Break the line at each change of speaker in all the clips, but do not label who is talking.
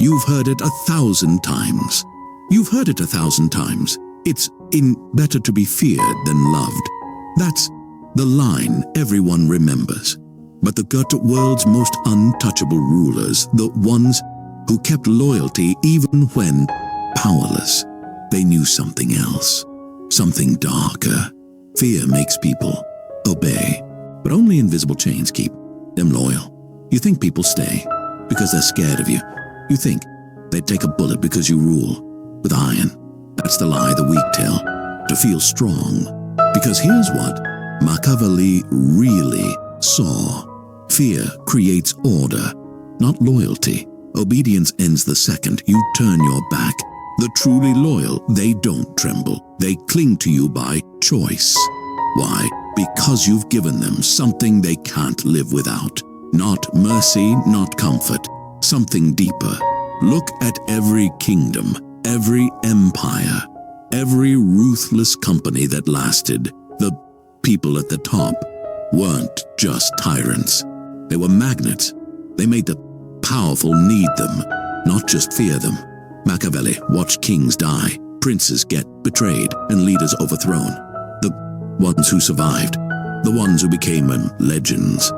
You've heard it 1,000 times. You've heard it 1,000 times. It's better to be feared than loved. That's the line everyone remembers. But the world's most untouchable rulers, the ones who kept loyalty even when powerless, they knew something else, something darker. Fear makes people obey, but only invisible chains keep them loyal. You think people stay because they're scared of you. You think they'd take a bullet because you rule with iron. That's the lie the weak tell, to feel strong. Because here's what Machiavelli really saw. Fear creates order, not loyalty. Obedience ends the second you turn your back. The truly loyal, they don't tremble. They cling to you by choice. Why? Because you've given them something they can't live without. Not mercy, not comfort. Something deeper. Look at every kingdom, every empire, every ruthless company that lasted. The people at the top weren't just tyrants. They were magnets. They made the powerful need them, not just fear them. Machiavelli watched kings die, princes get betrayed, and leaders overthrown. The ones who survived, the ones who became legends,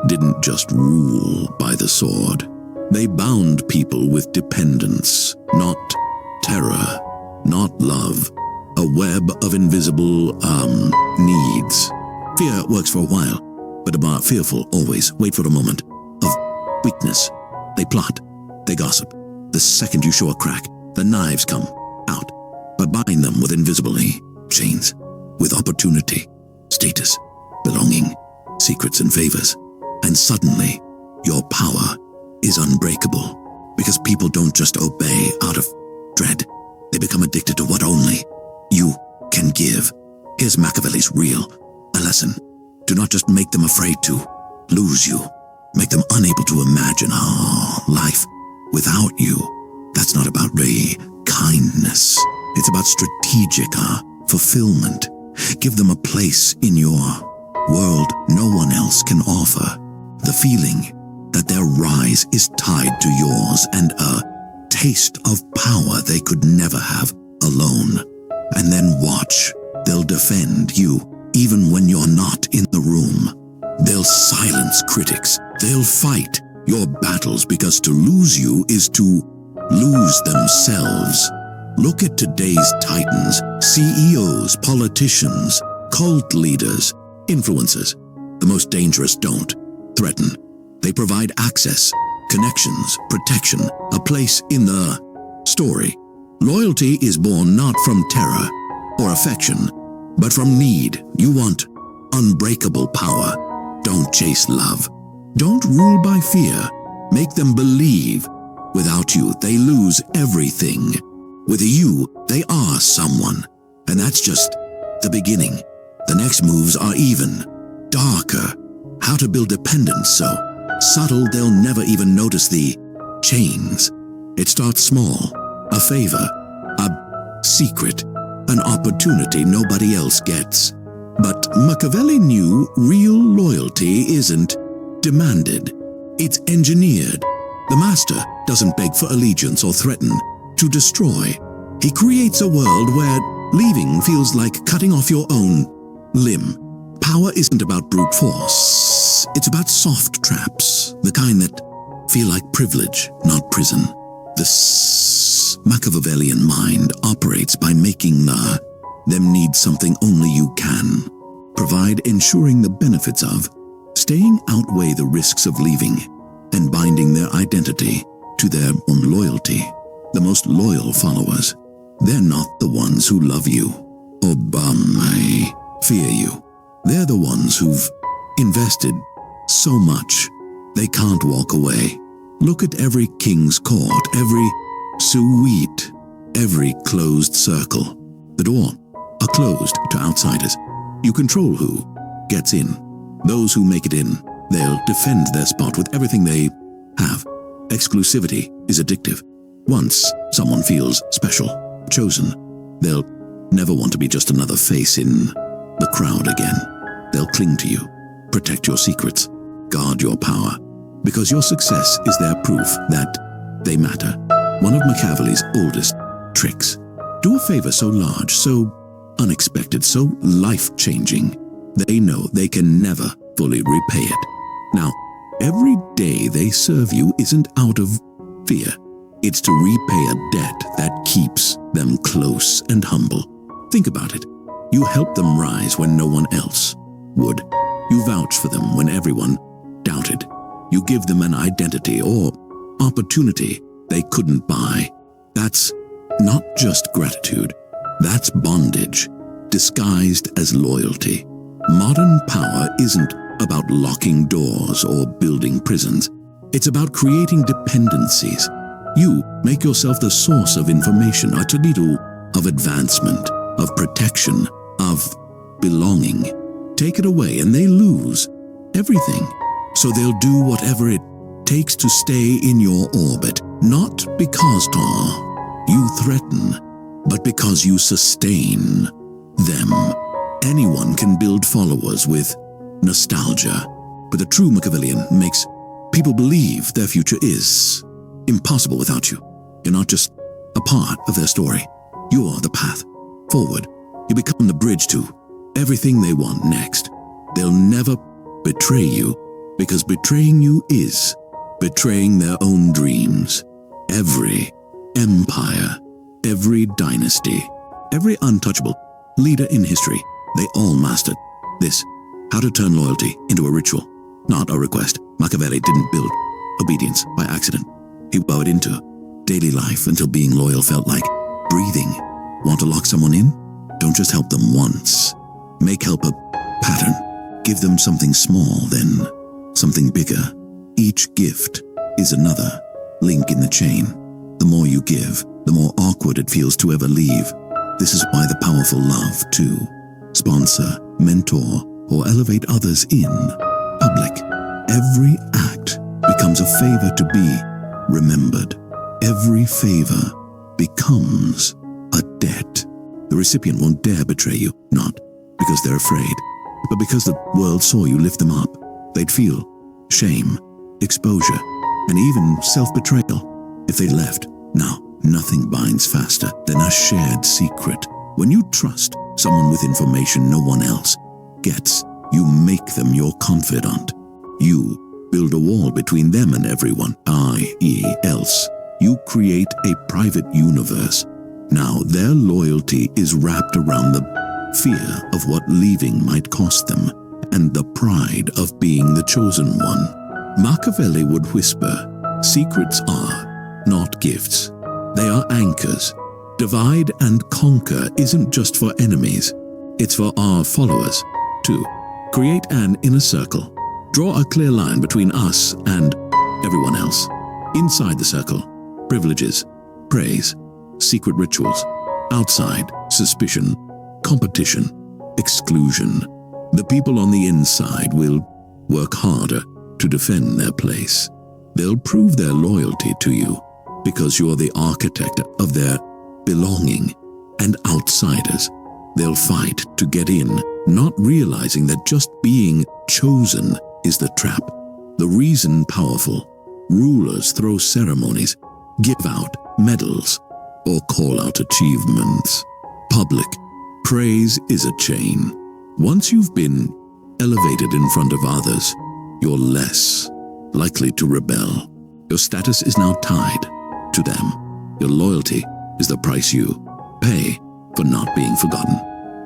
didn't just rule by the sword. They bound people with dependence, not terror, not love. A web of invisible, needs. Fear works for a while, but about fearful always wait for a moment of weakness. They plot, they gossip. The second you show a crack, the knives come out. But bind them with invisible chains, with opportunity, status, belonging, secrets and favors. And suddenly, your power is unbreakable. Because people don't just obey out of dread. They become addicted to what only you can give. Here's Machiavelli's a lesson. Do not just make them afraid to lose you. Make them unable to imagine life without you. That's not about kindness. It's about strategic fulfillment. Give them a place in your world no one else can offer. The feeling that their rise is tied to yours and a taste of power they could never have alone. And then watch. They'll defend you even when you're not in the room. They'll silence critics. They'll fight your battles because to lose you is to lose themselves. Look at today's titans, CEOs, politicians, cult leaders, influencers. The most dangerous don't threaten. They provide access, connections, protection, a place in the story. Loyalty is born not from terror or affection, but from need. You want unbreakable power. Don't chase love. Don't rule by fear. Make them believe. Without you, they lose everything. With you, they are someone. And that's just the beginning. The next moves are even darker. How to build dependence so subtle they'll never even notice the chains. It starts small. A favor, a secret, an opportunity nobody else gets. But Machiavelli knew real loyalty isn't demanded. It's engineered. The master doesn't beg for allegiance or threaten to destroy. He creates a world where leaving feels like cutting off your own limb. Power isn't about brute force. It's about soft traps, the kind that feel like privilege, not prison. This Machiavellian mind operates by making them need something only you can provide, ensuring the benefits of staying outweigh the risks of leaving, and binding their identity to their own loyalty. The most loyal followers, they're not the ones who love you or fear you. They're the ones who've invested so much they can't walk away. Look at every king's court, every suite, every closed circle. The door are closed to outsiders. You control who gets in. Those who make it in, they'll defend their spot with everything they have. Exclusivity is addictive. Once someone feels special, chosen, they'll never want to be just another face in the crowd again. They'll cling to you, protect your secrets, guard your power, because your success is their proof that they matter. one of Machiavelli's oldest tricks. Do a favor so large, so unexpected, so life-changing, they know they can never fully repay it. Now, every day they serve you isn't out of fear. It's to repay a debt that keeps them close and humble. Think about it. You help them rise when no one else would. You vouch for them when everyone doubted. You give them an identity or opportunity they couldn't buy. That's not just gratitude. That's bondage, disguised as loyalty. Modern power isn't about locking doors or building prisons. It's about creating dependencies. You make yourself the source of information, a tornado of advancement, of protection, of belonging. Take it away and they lose everything. So they'll do whatever it takes to stay in your orbit, not because you threaten, but because you sustain them. Anyone can build followers with nostalgia, but the true Machiavellian makes people believe their future is impossible without you. You're not just a part of their story. You're the path forward. You become the bridge to everything they want next. They'll never betray you, because betraying you is betraying their own dreams. Every empire, every dynasty, every untouchable leader in history, they all mastered this: how to turn loyalty into a ritual, not a request. Machiavelli didn't build obedience by accident. He wove it into daily life until being loyal felt like breathing. Want to lock someone in? Don't just help them once. Make help a pattern. Give them something small, then something bigger. Each gift is another link in the chain. The more you give, the more awkward it feels to ever leave. This is why the powerful love to sponsor, mentor, or elevate others in public. Every act becomes a favor to be remembered. Every favor becomes a debt. The recipient won't dare betray you, not because they're afraid, but because the world saw you lift them up. They'd feel shame, exposure, and even self-betrayal if they left. Now, nothing binds faster than a shared secret. When you trust someone with information no one else gets, you make them your confidant. You build a wall between them and everyone, i.e. else. You create a private universe. Now their loyalty is wrapped around the fear of what leaving might cost them, and the pride of being the chosen one. Machiavelli would whisper, secrets are not gifts. They are anchors. Divide and conquer isn't just for enemies. It's for our followers, too. Create an inner circle. Draw a clear line between us and everyone else. Inside the circle, privileges, praise, secret rituals. Outside, suspicion, competition, exclusion. The people on the inside will work harder to defend their place. They'll prove their loyalty to you because you're the architect of their belonging. And outsiders, they'll fight to get in, not realizing that just being chosen is the trap. The reason powerful rulers throw ceremonies, give out medals, or call out achievements. Public praise is a chain. Once you've been elevated in front of others, you're less likely to rebel. Your status is now tied to them. Your loyalty is the price you pay for not being forgotten.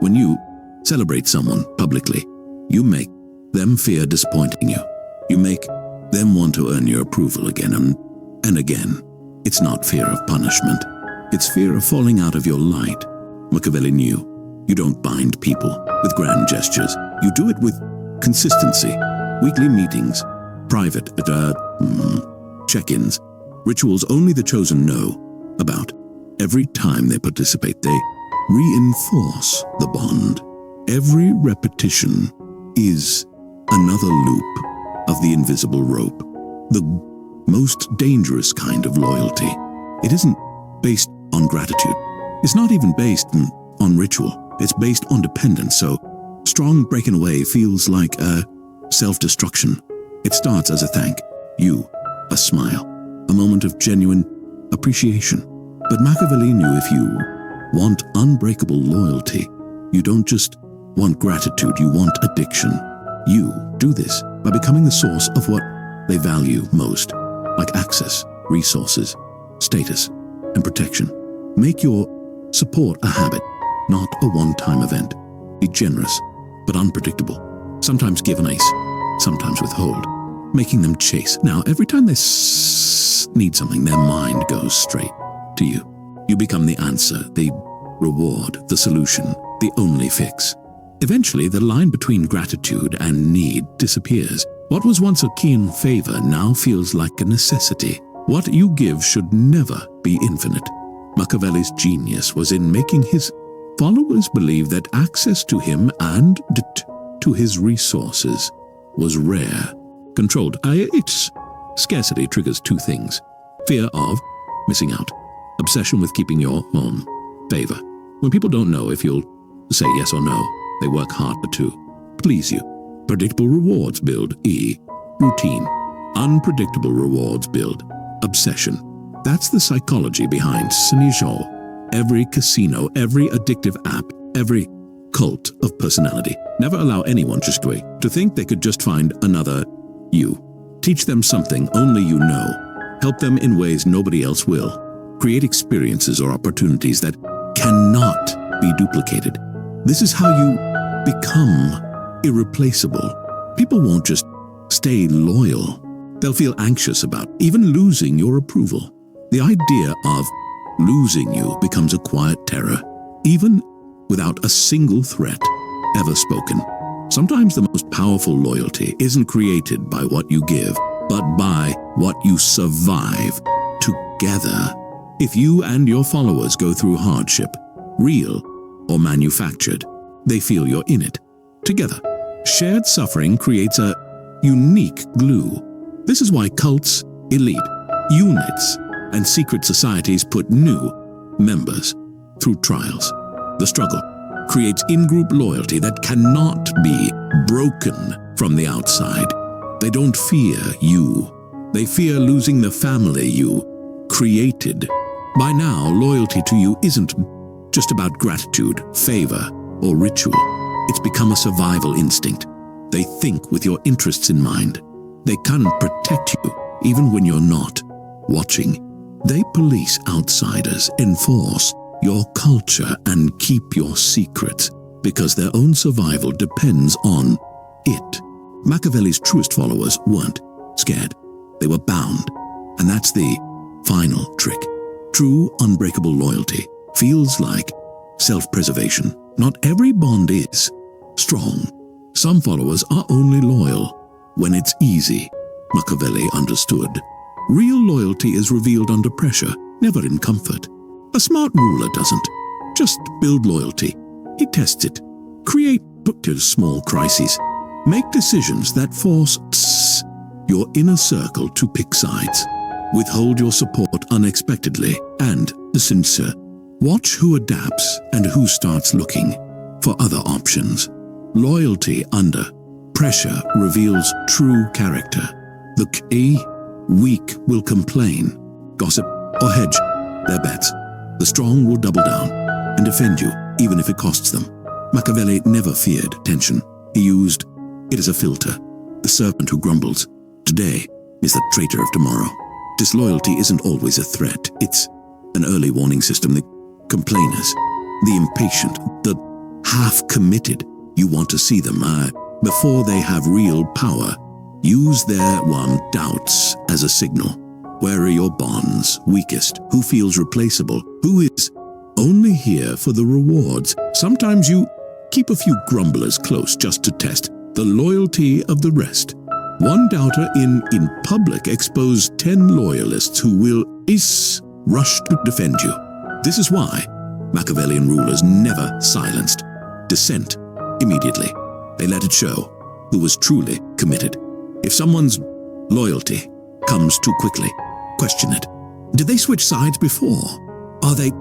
When you celebrate someone publicly, you make them fear disappointing you. You make them want to earn your approval again and again. It's not fear of punishment. It's fear of falling out of your light. Machiavelli knew you don't bind people with grand gestures. You do it with consistency. Weekly meetings, private check-ins, rituals only the chosen know about. Every time they participate, they reinforce the bond. Every repetition is another loop of the invisible rope, the most dangerous kind of loyalty. It isn't based on gratitude. It's not even based on ritual. It's based on dependence, so strong breaking away feels like a self-destruction. It starts as a thank you, a smile, a moment of genuine appreciation. But Machiavelli knew if you want unbreakable loyalty, you don't just want gratitude, you want addiction. You do this by becoming the source of what they value most, like access, resources, status, and protection. Make your support a habit, not a one-time event. Be generous, but unpredictable. Sometimes give an ace, sometimes withhold, making them chase. Now, every time they need something, their mind goes straight to you. You become the answer, the reward, the solution, the only fix. Eventually, the line between gratitude and need disappears. What was once a keen favor now feels like a necessity. What you give should never be infinite. Machiavelli's genius was in making his followers believe that access to him and to his resources was rare, controlled. Its scarcity triggers two things: fear of missing out, obsession with keeping your own favor. When people don't know if you'll say yes or no, they work harder to please you. Predictable rewards build routine. Unpredictable rewards build obsession. That's the psychology behind cynicism. Every casino, every addictive app, every cult of personality. Never allow anyone to think they could just find another you. Teach them something only you know. Help them in ways nobody else will. Create experiences or opportunities that cannot be duplicated. This is how you become irreplaceable. People won't just stay loyal. They'll feel anxious about even losing your approval. The idea of losing you becomes a quiet terror, even without a single threat ever spoken. Sometimes the most powerful loyalty isn't created by what you give, but by what you survive together. If you and your followers go through hardship, real or manufactured, they feel you're in it together. Shared suffering creates a unique glue. This is why cults, elite, units, and secret societies put new members through trials. The struggle creates in-group loyalty that cannot be broken from the outside. They don't fear you. They fear losing the family you created. By now, loyalty to you isn't just about gratitude, favor, or ritual. It's become a survival instinct. They think with your interests in mind. They can protect you even when you're not watching. They police outsiders, enforce your culture, and keep your secrets because their own survival depends on it. Machiavelli's truest followers weren't scared. They were bound. And that's the final trick. True, unbreakable loyalty feels like self-preservation. Not every bond is strong. Some followers are only loyal when it's easy. Machiavelli understood. Real loyalty is revealed under pressure, never in comfort. A smart ruler doesn't just build loyalty. He tests it. Create small crises. Make decisions that force your inner circle to pick sides. Withhold your support unexpectedly and sincere. Watch who adapts and who starts looking for other options. Loyalty under pressure reveals true character. The weak will complain, gossip, or hedge their bets. The strong will double down and defend you, even if it costs them. Machiavelli never feared tension. He used it as a filter. The servant who grumbles today is the traitor of tomorrow. Disloyalty isn't always a threat. It's an early warning system. The complainers, the impatient, the half-committed, you want to see them before they have real power. Use their doubts as a signal. Where are your bonds weakest? Who feels replaceable? Who is only here for the rewards? Sometimes you keep a few grumblers close just to test the loyalty of the rest. One doubter in public exposed 10 loyalists who will rush to defend you. This is why Machiavellian rulers never silenced dissent immediately. They let it show who was truly committed. If someone's loyalty comes too quickly, question it. Did they switch sides before? Are they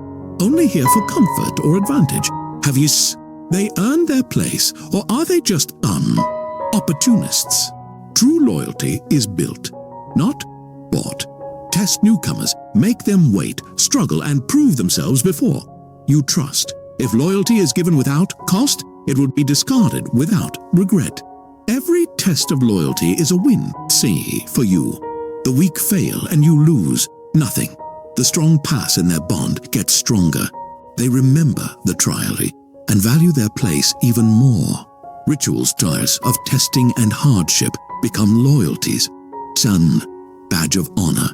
only here for comfort or advantage? Have they earned their place, or are they just opportunists? True loyalty is built, not bought. Test newcomers. Make them wait, struggle, and prove themselves before you trust. If loyalty is given without cost, it would be discarded without regret. Every test of loyalty is a win, see, for you. The weak fail and you lose nothing. The strong pass in their bond, get stronger. They remember the trial and value their place even more. Rituals, joys of testing and hardship become loyalties, sun, badge of honor.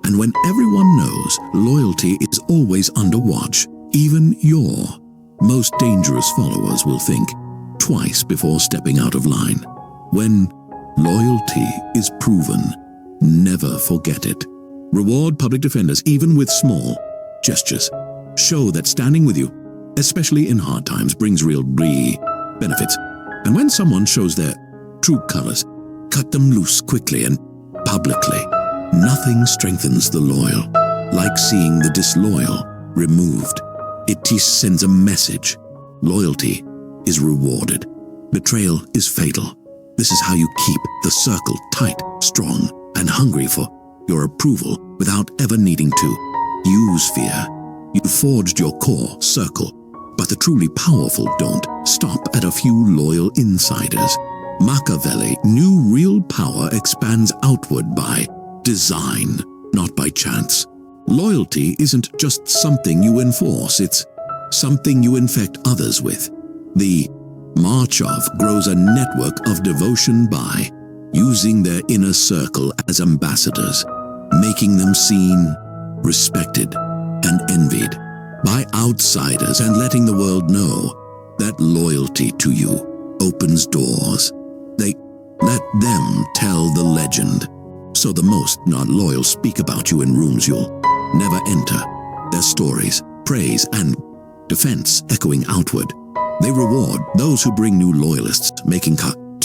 And when everyone knows loyalty is always under watch, even your most dangerous followers will think twice before stepping out of line. When loyalty is proven, never forget it. Reward public defenders even with small gestures. Show that standing with you, especially in hard times, brings real benefits. And when someone shows their true colors, cut them loose quickly and publicly. Nothing strengthens the loyal like seeing the disloyal removed. It sends a message. Loyalty is rewarded. Betrayal is fatal. This is how you keep the circle tight, strong, and hungry for your approval without ever needing to use fear. You forged your core circle, but the truly powerful don't stop at a few loyal insiders. Machiavelli knew real power expands outward by design, not by chance. Loyalty isn't just something you enforce, it's something you infect others with. The march of grows a network of devotion by using their inner circle as ambassadors, making them seen, respected, and envied by outsiders and letting the world know that loyalty to you opens doors. They let them tell the legend, so the most not loyal speak about you in rooms you'll never enter, their stories, praise, and defense echoing outward. They reward those who bring new loyalists, making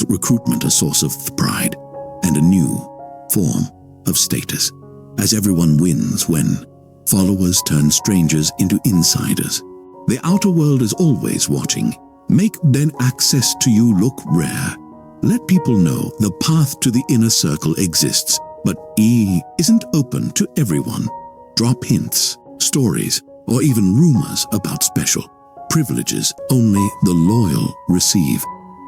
recruitment a source of pride and a new form of status, as everyone wins when followers turn strangers into insiders. The outer world is always watching. Make then access to you look rare. Let people know the path to the inner circle exists, but isn't open to everyone. Drop hints, stories, or even rumors about special privileges only the loyal receive.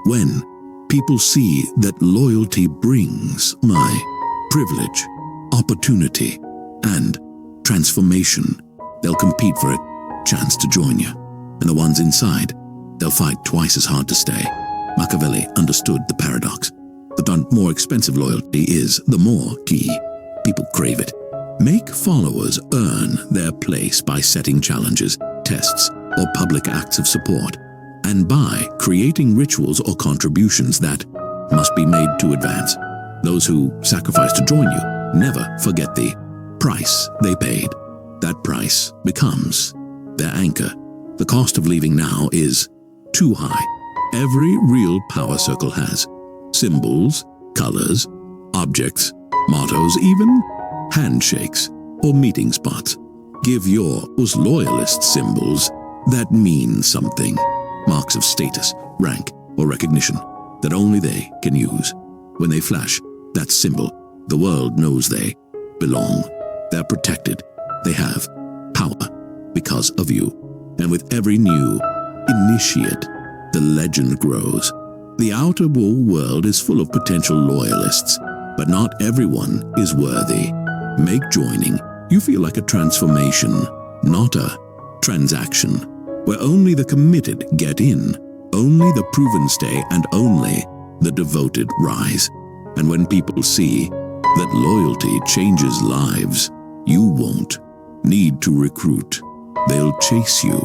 When people see that loyalty brings privilege, opportunity, and transformation, they'll compete for a chance to join you. And the ones inside, they'll fight twice as hard to stay. Machiavelli understood the paradox. The more expensive loyalty is, the more people crave it. Make followers earn their place by setting challenges, tests, or public acts of support, and by creating rituals or contributions that must be made to advance. Those who sacrifice to join you never forget the price they paid. That price becomes their anchor. The cost of leaving now is too high. Every real power circle has symbols, colors, objects, mottos, even handshakes or meeting spots. Give yours loyalist symbols that mean something, marks of status, rank, or recognition that only they can use. When they flash that symbol, the world knows they belong. They're protected. They have power because of you. And with every new initiate, the legend grows. The outer world is full of potential loyalists, but not everyone is worthy. Make joining you feel like a transformation, not a transaction, where only the committed get in, only the proven stay, and only the devoted rise. And when people see that loyalty changes lives, you won't need to recruit. They'll chase you.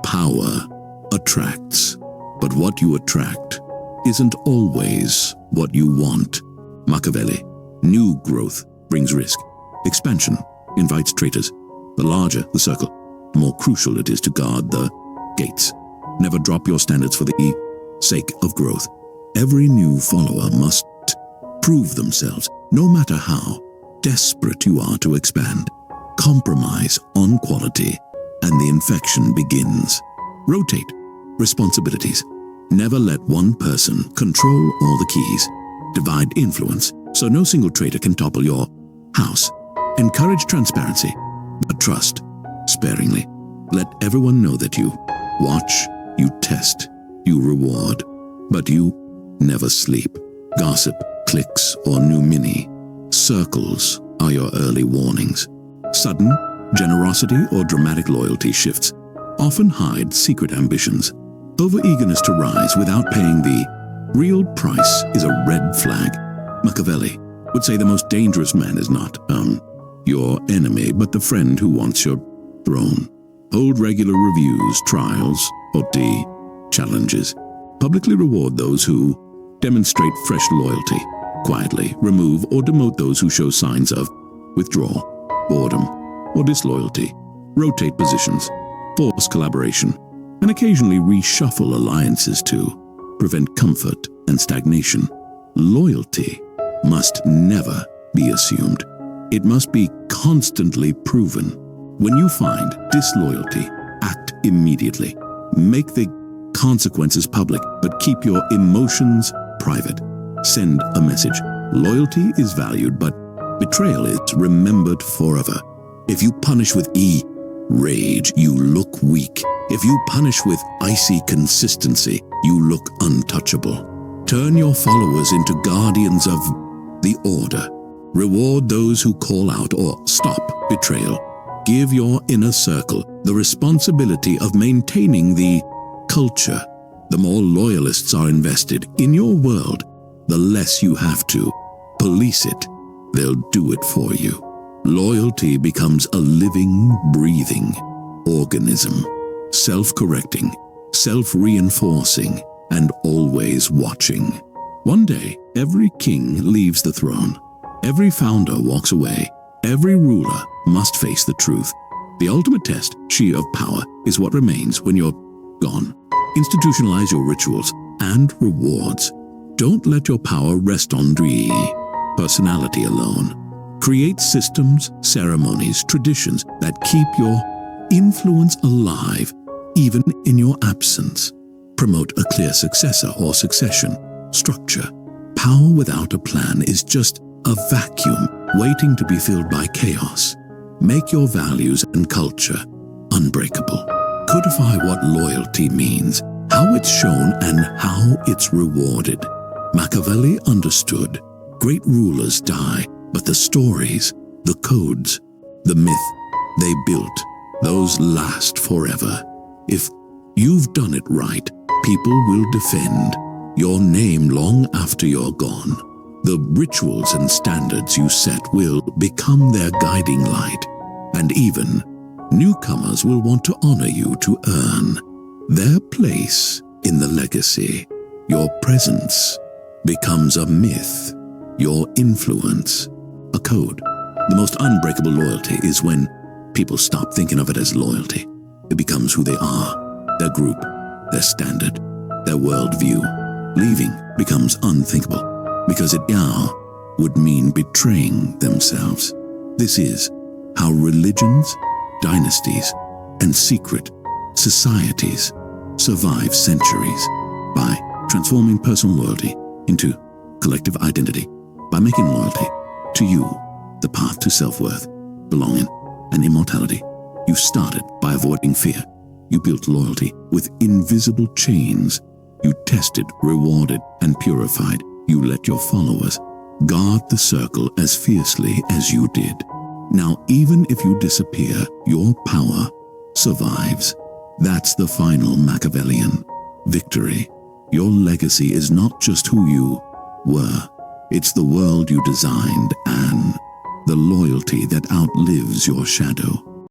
Power attracts, but what you attract isn't always what you want. Machiavelli, new growth brings risk. Expansion invites traitors. The larger the circle, the more crucial it is to guard the gates. Never drop your standards for the sake of growth. Every new follower must prove themselves, no matter how desperate you are to expand. Compromise on quality, and the infection begins. Rotate responsibilities. Never let one person control all the keys. Divide influence, so no single traitor can topple your house. Encourage transparency. but trust sparingly. Let everyone know that you watch, you test, you reward, but you never sleep. Gossip, clicks, or new mini circles are your early warnings. Sudden generosity or dramatic loyalty shifts often hide secret ambitions. Over-eagerness to rise without paying the real price is a red flag. Machiavelli would say the most dangerous man is not, your enemy, but the friend who wants your throne. Hold regular reviews, trials, or challenges. Publicly reward those who demonstrate fresh loyalty. Quietly remove or demote those who show signs of withdrawal, boredom, or disloyalty. Rotate positions, force collaboration, and occasionally reshuffle alliances to prevent comfort and stagnation. Loyalty must never be assumed. It must be constantly proven. When you find disloyalty, act immediately. Make the consequences public, but keep your emotions private. Send a message. Loyalty is valued, but betrayal is remembered forever. If you punish with rage, you look weak. If you punish with icy consistency, you look untouchable. Turn your followers into guardians of the order. Reward those who call out or stop betrayal. Give your inner circle the responsibility of maintaining the culture. The more loyalists are invested in your world, the less you have to police it. They'll do it for you. Loyalty becomes a living, breathing organism, self-correcting, self-reinforcing, and always watching. One day, every king leaves the throne. Every founder walks away. Every ruler must face the truth. The ultimate test, of power, is what remains when you're gone. Institutionalize your rituals and rewards. Don't let your power rest on personality alone. Create systems, ceremonies, traditions that keep your influence alive even in your absence. Promote a clear successor or succession structure. Power without a plan is just a vacuum waiting to be filled by chaos. Make your values and culture unbreakable. Codify what loyalty means, how it's shown, and how it's rewarded. Machiavelli understood. Great rulers die, but the stories, the codes, the myth they built, those last forever. If you've done it right, people will defend your name long after you're gone. The rituals and standards you set will become their guiding light, and even newcomers will want to honor you to earn their place in the legacy. Your presence becomes a myth, your influence a code. The most unbreakable loyalty is when people stop thinking of it as loyalty. It becomes who they are, their group, their standard, their worldview. Leaving becomes unthinkable because it would mean betraying themselves. This is how religions, dynasties, and secret societies survive centuries, by transforming personal loyalty into collective identity, by making loyalty to you the path to self-worth, belonging, and immortality. You started by avoiding fear. You built loyalty with invisible chains. You tested, rewarded, and purified. You let your followers guard the circle as fiercely as you did. Now, even if you disappear, your power survives. That's the final Machiavellian victory. Your legacy is not just who you were. It's the world you designed and the loyalty that outlives your shadow.